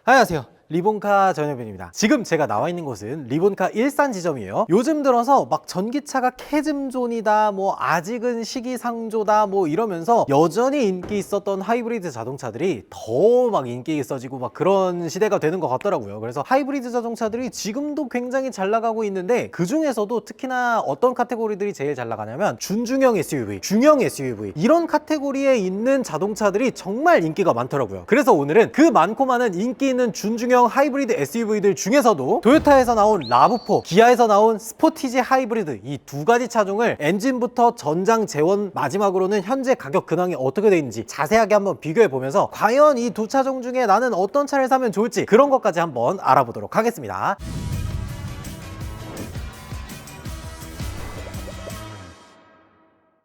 안녕하세요. 리본카 전현빈입니다. 지금 제가 나와 있는 곳은 리본카 일산 지점이에요. 요즘 들어서 막 전기차가 캐즘존이다, 뭐 아직은 시기상조다, 뭐 이러면서 여전히 인기 있었던 하이브리드 자동차들이 더 막 인기 있어지고 막 그런 시대가 되는 것 같더라고요. 그래서 하이브리드 자동차들이 지금도 굉장히 잘 나가고 있는데 그 중에서도 특히나 어떤 카테고리들이 제일 잘 나가냐면 준중형 SUV, 중형 SUV 이런 카테고리에 있는 자동차들이 정말 인기가 많더라고요. 그래서 오늘은 그 많고 많은 인기 있는 준중형 하이브리드 SUV들 중에서도 토요타에서 나온 라브4, 기아에서 나온 스포티지 하이브리드 이 두 가지 차종을 엔진부터 전장 재원 마지막으로는 현재 가격 근황이 어떻게 되어 있는지 자세하게 한번 비교해 보면서 과연 이 두 차종 중에 나는 어떤 차를 사면 좋을지 그런 것까지 한번 알아보도록 하겠습니다.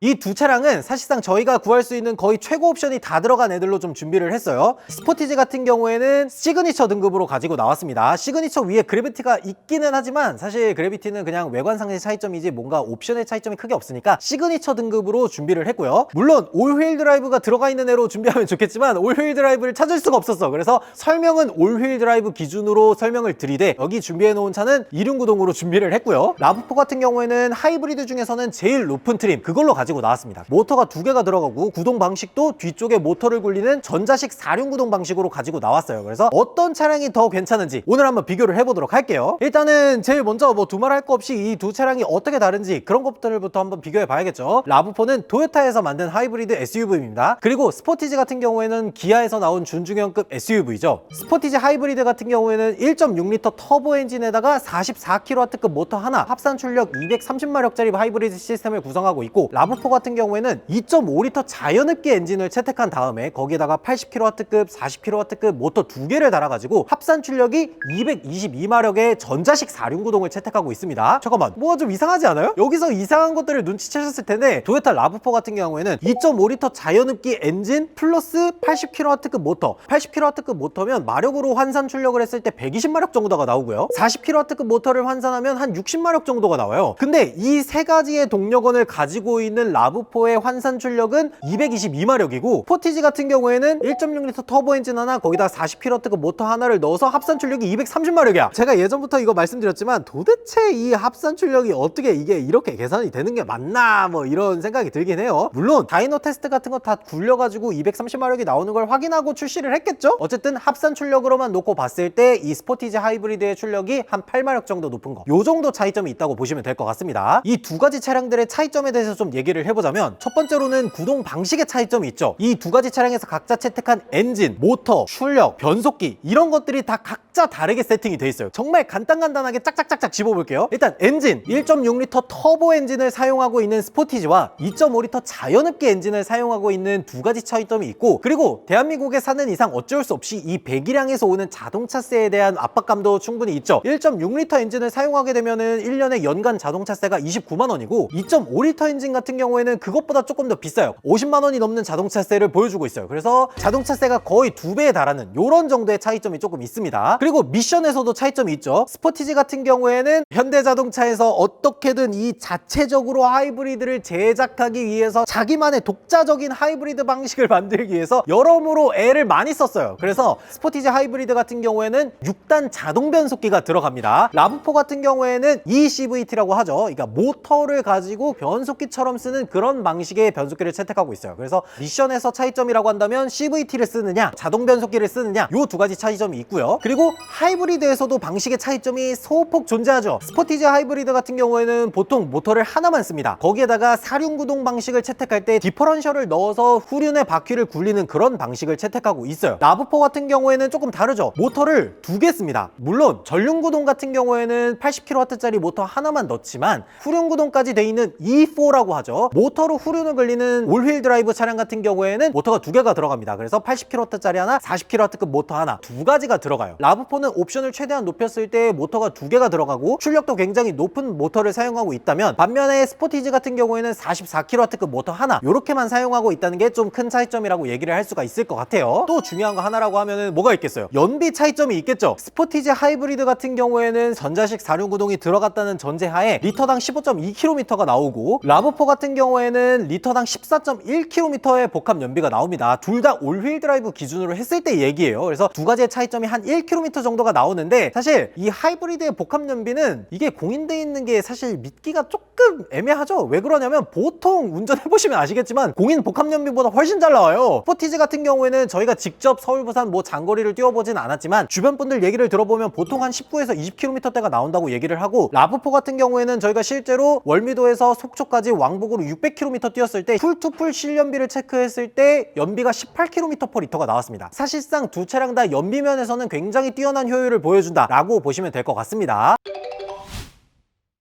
이 두 차량은 사실상 저희가 구할 수 있는 거의 최고 옵션이 다 들어간 애들로 좀 준비를 했어요. 스포티지 같은 경우에는 시그니처 등급으로 가지고 나왔습니다. 시그니처 위에 그래비티가 있기는 하지만 사실 그래비티는 그냥 외관상의 차이점이지 뭔가 옵션의 차이점이 크게 없으니까 시그니처 등급으로 준비를 했고요. 물론 올휠 드라이브가 들어가 있는 애로 준비하면 좋겠지만 올휠 드라이브를 찾을 수가 없었어. 그래서 설명은 올휠 드라이브 기준으로 설명을 드리되 여기 준비해 놓은 차는 이륜구동으로 준비를 했고요. 라브4 같은 경우에는 하이브리드 중에서는 제일 높은 트림 그걸로 가지고 나왔습니다. 모터가 두 개가 들어가고 구동 방식도 뒤쪽에 모터를 굴리는 전자식 4륜 구동 방식으로 가지고 나왔어요. 그래서 어떤 차량이 더 괜찮은지 오늘 한번 비교를 해보도록 할게요. 일단은 제일 먼저 뭐 두말할 거 없이 이 두 차량이 어떻게 다른지 그런 것들부터 한번 비교해 봐야겠죠. 라브4는 토요타에서 만든 하이브리드 SUV입니다. 그리고 스포티지 같은 경우에는 기아에서 나온 준중형급 SUV죠. 스포티지 하이브리드 같은 경우에는 1.6L 터보 엔진에다가 44kW급 모터 하나, 합산 출력 230마력짜리 하이브리드 시스템을 구성하고 있고 라브4 같은 경우에는 2.5L 자연흡기 엔진을 채택한 다음에 거기에다가 80kW급, 40kW급 모터 두 개를 달아가지고 합산 출력이 222마력의 전자식 4륜 구동을 채택하고 있습니다. 잠깐만, 뭐가 좀 이상하지 않아요? 여기서 이상한 것들을 눈치채셨을 텐데 토요타 라브4 같은 경우에는 2.5L 자연흡기 엔진 플러스 80kW급 모터, 80kW급 모터면 마력으로 환산 출력을 했을 때 120마력 정도가 나오고요. 40kW급 모터를 환산하면 한 60마력 정도가 나와요. 근데 이 세 가지의 동력원을 가지고 있는 라브4의 환산 출력은 222마력이고 스포티지 같은 경우에는 1.6L 터보 엔진 하나 거기다 40kW급 모터 하나를 넣어서 합산 출력이 230마력이야. 제가 예전부터 이거 말씀드렸지만 도대체 이 합산 출력이 어떻게 이게 이렇게 계산이 되는 게 맞나 뭐 이런 생각이 들긴 해요. 물론 다이노 테스트 같은 거 다 굴려가지고 230마력이 나오는 걸 확인하고 출시를 했겠죠. 어쨌든 합산 출력으로만 놓고 봤을 때 이 스포티지 하이브리드의 출력이 한 8마력 정도 높은 거 요 정도 차이점이 있다고 보시면 될 것 같습니다. 이 두 가지 차량들의 차이점에 대해서 좀 얘기를 해보자면 첫 번째로는 구동 방식의 차이점이 있죠. 이 두 가지 차량에서 각자 채택한 엔진, 모터, 출력, 변속기 이런 것들이 다 각자 다르게 세팅이 돼 있어요. 정말 간단하게 짝짝짝짝 집어볼게요. 일단 엔진 1.6L 터보 엔진을 사용하고 있는 스포티지와 2.5L 자연흡기 엔진을 사용하고 있는 두 가지 차이점이 있고 그리고 대한민국에 사는 이상 어쩔 수 없이 이 배기량에서 오는 자동차세에 대한 압박감도 충분히 있죠. 1.6L 엔진을 사용하게 되면은 1년에 연간 자동차세가 29만 원이고 2.5L 엔진 같은 경우에는 그것보다 조금 더 비싸요. 50만 원이 넘는 자동차세를 보여주고 있어요. 그래서 자동차세가 거의 2배에 달하는 이런 정도의 차이점이 조금 있습니다. 그리고 미션에서도 차이점이 있죠. 스포티지 같은 경우에는 현대자동차에서 어떻게든 이 자체적으로 하이브리드를 제작하기 위해서 자기만의 독자적인 하이브리드 방식을 만들기 위해서 여러모로 애를 많이 썼어요. 그래서 스포티지 하이브리드 같은 경우에는 6단 자동 변속기가 들어갑니다. 라브4 같은 경우에는 eCVT라고 하죠. 그러니까 모터를 가지고 변속기처럼 쓰는 그런 방식의 변속기를 채택하고 있어요. 그래서 미션에서 차이점이라고 한다면 CVT를 쓰느냐 자동 변속기를 쓰느냐 요 두 가지 차이점이 있고요. 그리고 하이브리드에서도 방식의 차이점이 소폭 존재하죠. 스포티지 하이브리드 같은 경우에는 보통 모터를 하나만 씁니다. 거기에다가 4륜 구동 방식을 채택할 때 디퍼런셜을 넣어서 후륜의 바퀴를 굴리는 그런 방식을 채택하고 있어요. 라브4 같은 경우에는 조금 다르죠. 모터를 두 개 씁니다. 물론 전륜 구동 같은 경우에는 80kW짜리 모터 하나만 넣지만 후륜 구동까지 돼 있는 E4라고 하죠. 모터로 후륜을 걸리는 올휠 드라이브 차량 같은 경우에는 모터가 두 개가 들어갑니다. 그래서 80kW짜리 하나, 40kW급 모터 하나 두 가지가 들어가요. 라브4는 옵션을 최대한 높였을 때 모터가 두 개가 들어가고 출력도 굉장히 높은 모터를 사용하고 있다면 반면에 스포티지 같은 경우에는 44kW급 모터 하나 이렇게만 사용하고 있다는 게 좀 큰 차이점이라고 얘기를 할 수가 있을 것 같아요. 또 중요한 거 하나라고 하면은 뭐가 있겠어요? 연비 차이점이 있겠죠. 스포티지 하이브리드 같은 경우에는 전자식 4륜 구동이 들어갔다는 전제하에 리터당 15.2km가 나오고 라브4 같은 경우에는 리터당 14.1km의 복합 연비가 나옵니다. 둘 다 올휠 드라이브 기준으로 했을 때 얘기예요. 그래서 두 가지의 차이점이 한 1km 정도가 나오는데, 사실 이 하이브리드의 복합 연비는 이게 공인돼 있는 게 사실 믿기가 조금 애매하죠. 왜 그러냐면 보통 운전해보시면 아시겠지만 공인 복합 연비보다 훨씬 잘 나와요. 스포티지 같은 경우에는 저희가 직접 서울 부산 뭐 장거리를 뛰어보진 않았지만 주변 분들 얘기를 들어보면 보통 한 19에서 20km대가 나온다고 얘기를 하고, 라브4 같은 경우에는 저희가 실제로 월미도에서 속초까지 왕복으로 600km 뛰었을 때 풀투풀 실연비를 체크했을 때 연비가 18km/L가 나왔습니다. 사실상 두 차량 다 연비면에서는 굉장히 뛰어난 효율을 보여준다 라고 보시면 될 것 같습니다.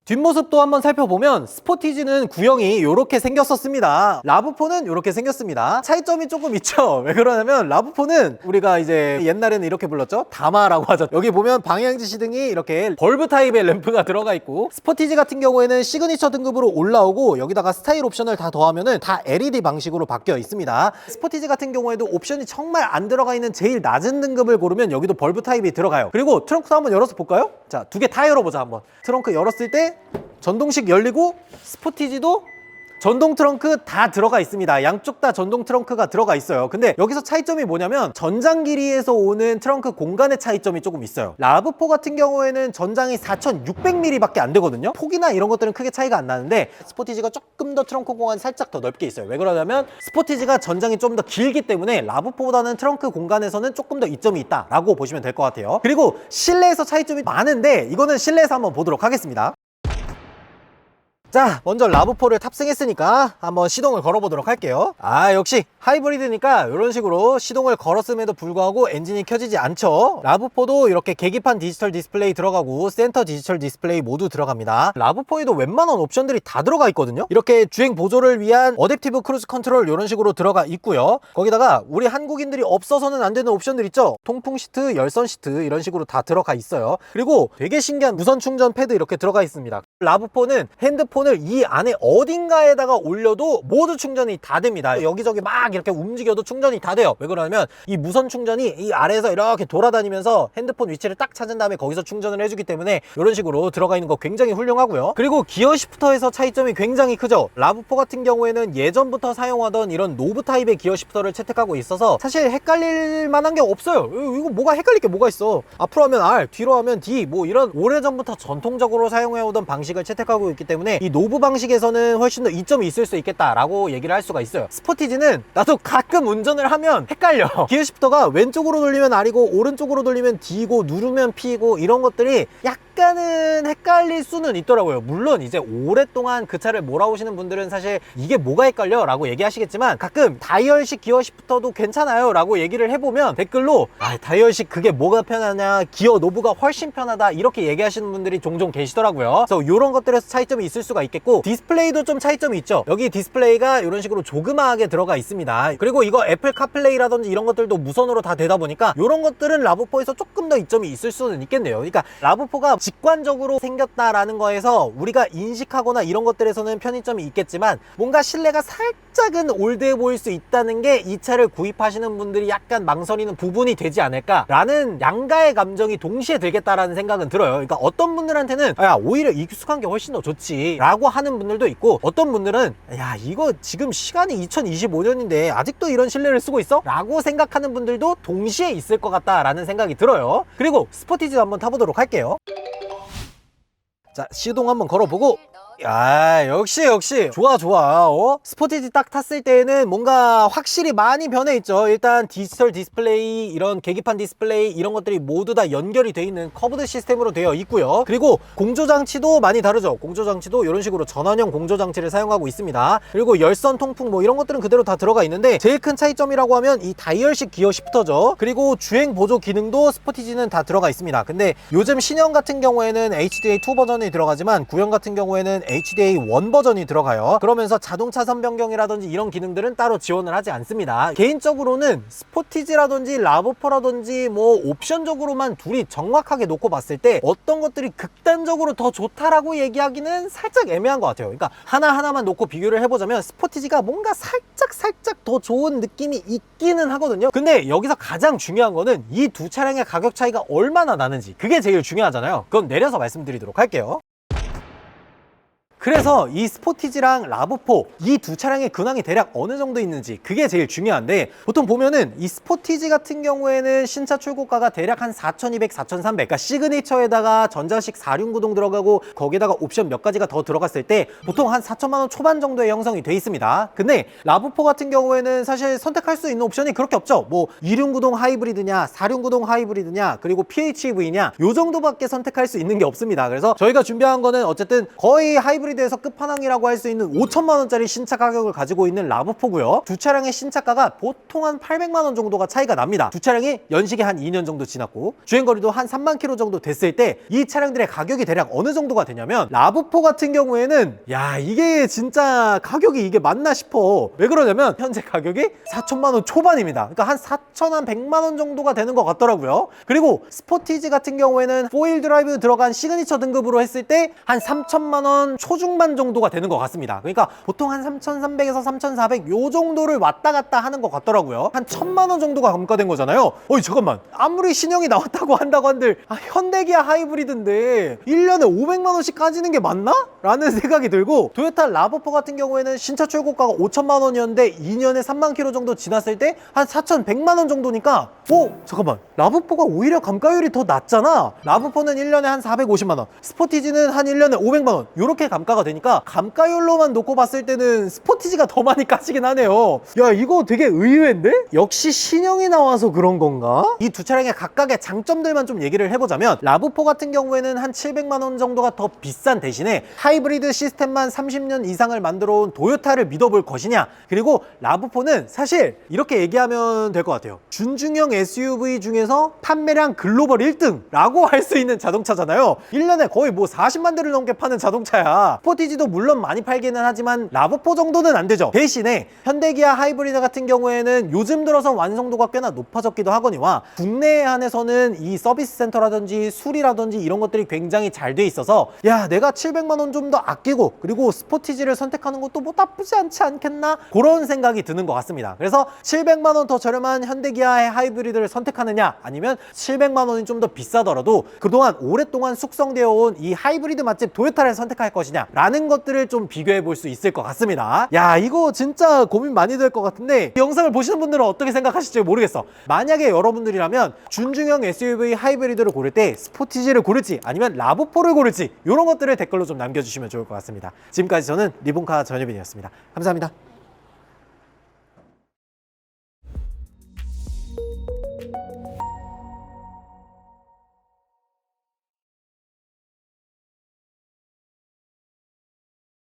뒷모습도 한번 살펴보면 스포티지는 구형이 이렇게 생겼었습니다. 라브4는 이렇게 생겼습니다. 차이점이 조금 있죠. 왜 그러냐면 라브4는 우리가 이제 옛날에는 이렇게 불렀죠. 다마라고 하죠. 여기 보면 방향지 시등이 이렇게 벌브 타입의 램프가 들어가 있고, 스포티지 같은 경우에는 시그니처 등급으로 올라오고 여기다가 스타일 옵션을 다 더하면은 다 LED 방식으로 바뀌어 있습니다. 스포티지 같은 경우에도 옵션이 정말 안 들어가 있는 제일 낮은 등급을 고르면 여기도 벌브 타입이 들어가요. 그리고 트렁크도 한번 열어서 볼까요? 자, 두 개 다 열어보자. 한번 트렁크 열었을 때 전동식 열리고, 스포티지도 전동 트렁크 다 들어가 있습니다. 양쪽 다 전동 트렁크가 들어가 있어요. 근데 여기서 차이점이 뭐냐면 전장 길이에서 오는 트렁크 공간의 차이점이 조금 있어요. 라브4 같은 경우에는 전장이 4600mm 밖에 안 되거든요. 폭이나 이런 것들은 크게 차이가 안 나는데 스포티지가 조금 더 트렁크 공간이 살짝 더 넓게 있어요. 왜 그러냐면 스포티지가 전장이 좀 더 길기 때문에 라브4보다는 트렁크 공간에서는 조금 더 이점이 있다 라고 보시면 될 것 같아요. 그리고 실내에서 차이점이 많은데 이거는 실내에서 한번 보도록 하겠습니다. 자, 먼저 라브4를 탑승했으니까 한번 시동을 걸어보도록 할게요. 역시 하이브리드니까 이런 식으로 시동을 걸었음에도 불구하고 엔진이 켜지지 않죠. 라브4도 이렇게 계기판 디지털 디스플레이 들어가고 센터 디지털 디스플레이 모두 들어갑니다. 라브4에도 웬만한 옵션들이 다 들어가 있거든요. 이렇게 주행 보조를 위한 어댑티브 크루즈 컨트롤 이런 식으로 들어가 있고요. 거기다가 우리 한국인들이 없어서는 안 되는 옵션들 있죠. 통풍 시트, 열선 시트 이런 식으로 다 들어가 있어요. 그리고 되게 신기한 무선 충전 패드 이렇게 들어가 있습니다. 라브4는 핸드폰을 이 안에 어딘가에다가 올려도 모두 충전이 다 됩니다. 여기저기 막 이렇게 움직여도 충전이 다 돼요. 왜 그러냐면 이 무선 충전이 이 아래에서 이렇게 돌아다니면서 핸드폰 위치를 딱 찾은 다음에 거기서 충전을 해주기 때문에 이런 식으로 들어가 있는 거 굉장히 훌륭하고요. 그리고 기어 시프터에서 차이점이 굉장히 크죠. 라브4 같은 경우에는 예전부터 사용하던 이런 노브 타입의 기어 시프터를 채택하고 있어서 사실 헷갈릴 만한 게 없어요. 이거 뭐가 헷갈릴 게 뭐가 있어. 앞으로 하면 R, 뒤로 하면 D, 뭐 이런 오래전부터 전통적으로 사용해오던 방식을 채택하고 있기 때문에 이 노브 방식에서는 훨씬 더 이점이 있을 수 있겠다라고 얘기를 할 수가 있어요. 스포티지는 나도 가끔 운전을 하면 헷갈려. 기어 시프터가 왼쪽으로 돌리면 R이고 오른쪽으로 돌리면 D고 누르면 P고 이런 것들이 약간은 헷갈릴 수는 있더라고요. 물론 이제 오랫동안 그 차를 몰아오시는 분들은 사실 이게 뭐가 헷갈려 라고 얘기하시겠지만, 가끔 다이얼식 기어 시프터도 괜찮아요 라고 얘기를 해보면 댓글로 다이얼식 그게 뭐가 편하냐, 기어 노브가 훨씬 편하다 이렇게 얘기하시는 분들이 종종 계시더라고요. 그래서 이런 것들에서 차이점이 있을 수가 있겠고, 디스플레이도 좀 차이점이 있죠. 여기 디스플레이가 이런 식으로 조그마하게 들어가 있습니다. 그리고 이거 애플 카플레이라든지 이런 것들도 무선으로 다 되다 보니까 이런 것들은 라브4에서 조금 더 이점이 있을 수는 있겠네요. 그러니까 라브4가 직관적으로 생겼다라는 거에서 우리가 인식하거나 이런 것들에서는 편의점이 있겠지만, 뭔가 실내가 살짝은 올드해 보일 수 있다는 게 이 차를 구입하시는 분들이 약간 망설이는 부분이 되지 않을까라는 양가의 감정이 동시에 들겠다라는 생각은 들어요. 그러니까 어떤 분들한테는 오히려 익숙한 게 훨씬 더 좋지 라고 하는 분들도 있고, 어떤 분들은 이거 지금 시간이 2025년인데 아직도 이런 실내를 쓰고 있어? 라고 생각하는 분들도 동시에 있을 것 같다라는 생각이 들어요. 그리고 스포티지도 한번 타보도록 할게요. 자, 시동 한번 걸어보고, 역시 좋아. 스포티지 딱 탔을 때에는 뭔가 확실히 많이 변해 있죠. 일단 디지털 디스플레이, 이런 계기판 디스플레이 이런 것들이 모두 다 연결이 돼 있는 커브드 시스템으로 되어 있고요. 그리고 공조장치도 많이 다르죠. 공조장치도 이런 식으로 전환형 공조장치를 사용하고 있습니다. 그리고 열선 통풍 뭐 이런 것들은 그대로 다 들어가 있는데, 제일 큰 차이점이라고 하면 이 다이얼식 기어 시프터죠. 그리고 주행 보조 기능도 스포티지는 다 들어가 있습니다. 근데 요즘 신형 같은 경우에는 HDA2 버전이 들어가지만 구형 같은 경우에는 HDA1 버전이 들어가요. 그러면서 자동 차선 변경이라든지 이런 기능들은 따로 지원을 하지 않습니다. 개인적으로는 스포티지라든지 라브4라든지 뭐 옵션적으로만 둘이 정확하게 놓고 봤을 때 어떤 것들이 극단적으로 더 좋다라고 얘기하기는 살짝 애매한 것 같아요. 그러니까 하나하나만 놓고 비교를 해보자면 스포티지가 뭔가 살짝 더 좋은 느낌이 있기는 하거든요. 근데 여기서 가장 중요한 거는 이 두 차량의 가격 차이가 얼마나 나는지, 그게 제일 중요하잖아요. 그건 내려서 말씀드리도록 할게요. 그래서 이 스포티지랑 라브4 이 두 차량의 근황이 대략 어느 정도 있는지 그게 제일 중요한데, 보통 보면은 이 스포티지 같은 경우에는 신차 출고가가 대략 한 4,200, 4,300, 그러니까 시그니처에다가 전자식 4륜구동 들어가고 거기다가 옵션 몇 가지가 더 들어갔을 때 보통 한 4천만 원 초반 정도의 형성이 돼 있습니다. 근데 라브4 같은 경우에는 사실 선택할 수 있는 옵션이 그렇게 없죠. 뭐 2륜구동 하이브리드냐 4륜구동 하이브리드냐 그리고 PHEV냐 요 정도밖에 선택할 수 있는 게 없습니다. 그래서 저희가 준비한 거는 어쨌든 거의 하이브리드에서 끝판왕이라고 할 수 있는 5천만 원짜리 신차 가격을 가지고 있는 라브4고요. 두 차량의 신차가가 보통 한 800만 원 정도가 차이가 납니다. 두 차량이 연식이 한 2년 정도 지났고 주행거리도 한 3만 킬로 정도 됐을 때 이 차량들의 가격이 대략 어느 정도가 되냐면, 라브4 같은 경우에는 야 이게 진짜 가격이 이게 맞나 싶어. 왜 그러냐면 현재 가격이 4천만 원 초반입니다. 그러니까 한 4천 한 100만 원 정도가 되는 것 같더라고요. 그리고 스포티지 같은 경우에는 4휠 드라이브 들어간 시그니처 등급으로 했을 때 한 3천만 원 초중반 정도가 되는 것 같습니다. 그러니까 보통 한 3,300에서 3,400 요 정도를 왔다 갔다 하는 것 같더라고요. 한 1,000만 원 정도가 감가된 거잖아요. 어이 잠깐만, 아무리 신형이 나왔다고 한다고 한들 현대기아 하이브리드인데 1년에 500만 원씩 까지는 게 맞나? 라는 생각이 들고, 토요타 라브4 같은 경우에는 신차 출고가가 5천만 원이었는데 2년에 3만 킬로 정도 지났을 때 한 4,100만 원 정도니까 잠깐만, 라브4가 오히려 감가율이 더 낮잖아. 라브4는 1년에 한 450만 원, 스포티지는 한 1년에 500만 원 요렇게 감가가 되니까 감가율로만 놓고 봤을 때는 스포티지가 더 많이 까지긴 하네요. 야 이거 되게 의외인데? 역시 신형이 나와서 그런 건가? 이 두 차량의 각각의 장점들만 좀 얘기를 해보자면, 라브4 같은 경우에는 한 700만 원 정도가 더 비싼 대신에 하이브리드 시스템만 30년 이상을 만들어 온 도요타를 믿어볼 것이냐, 그리고 라브4는 사실 이렇게 얘기하면 될 것 같아요. 준중형 SUV 중에서 판매량 글로벌 1등 라고 할 수 있는 자동차잖아요. 1년에 거의 뭐 40만 대를 넘게 파는 자동차야. 스포티지도 물론 많이 팔기는 하지만 라브4 정도는 안 되죠. 대신에 현대기아 하이브리드 같은 경우에는 요즘 들어서 완성도가 꽤나 높아졌기도 하거니와 국내에 한해서는 이 서비스 센터라든지 수리라든지 이런 것들이 굉장히 잘 돼 있어서 야 내가 700만 원 좀 더 아끼고 그리고 스포티지를 선택하는 것도 뭐 나쁘지 않지 않겠나, 그런 생각이 드는 것 같습니다. 그래서 700만 원 더 저렴한 현대기아의 하이브리드를 선택하느냐, 아니면 700만 원이 좀 더 비싸더라도 그동안 오랫동안 숙성되어 온 이 하이브리드 맛집 도요타를 선택할 것이냐 라는 것들을 좀 비교해 볼 수 있을 것 같습니다. 야 이거 진짜 고민 많이 될 것 같은데, 이 영상을 보시는 분들은 어떻게 생각하실지 모르겠어. 만약에 여러분들이라면 준중형 SUV 하이브리드를 고를 때 스포티지를 고를지 아니면 라브4를 고를지 이런 것들을 댓글로 좀 남겨주시면 좋을 것 같습니다. 지금까지 저는 리본카 전유빈이었습니다. 감사합니다.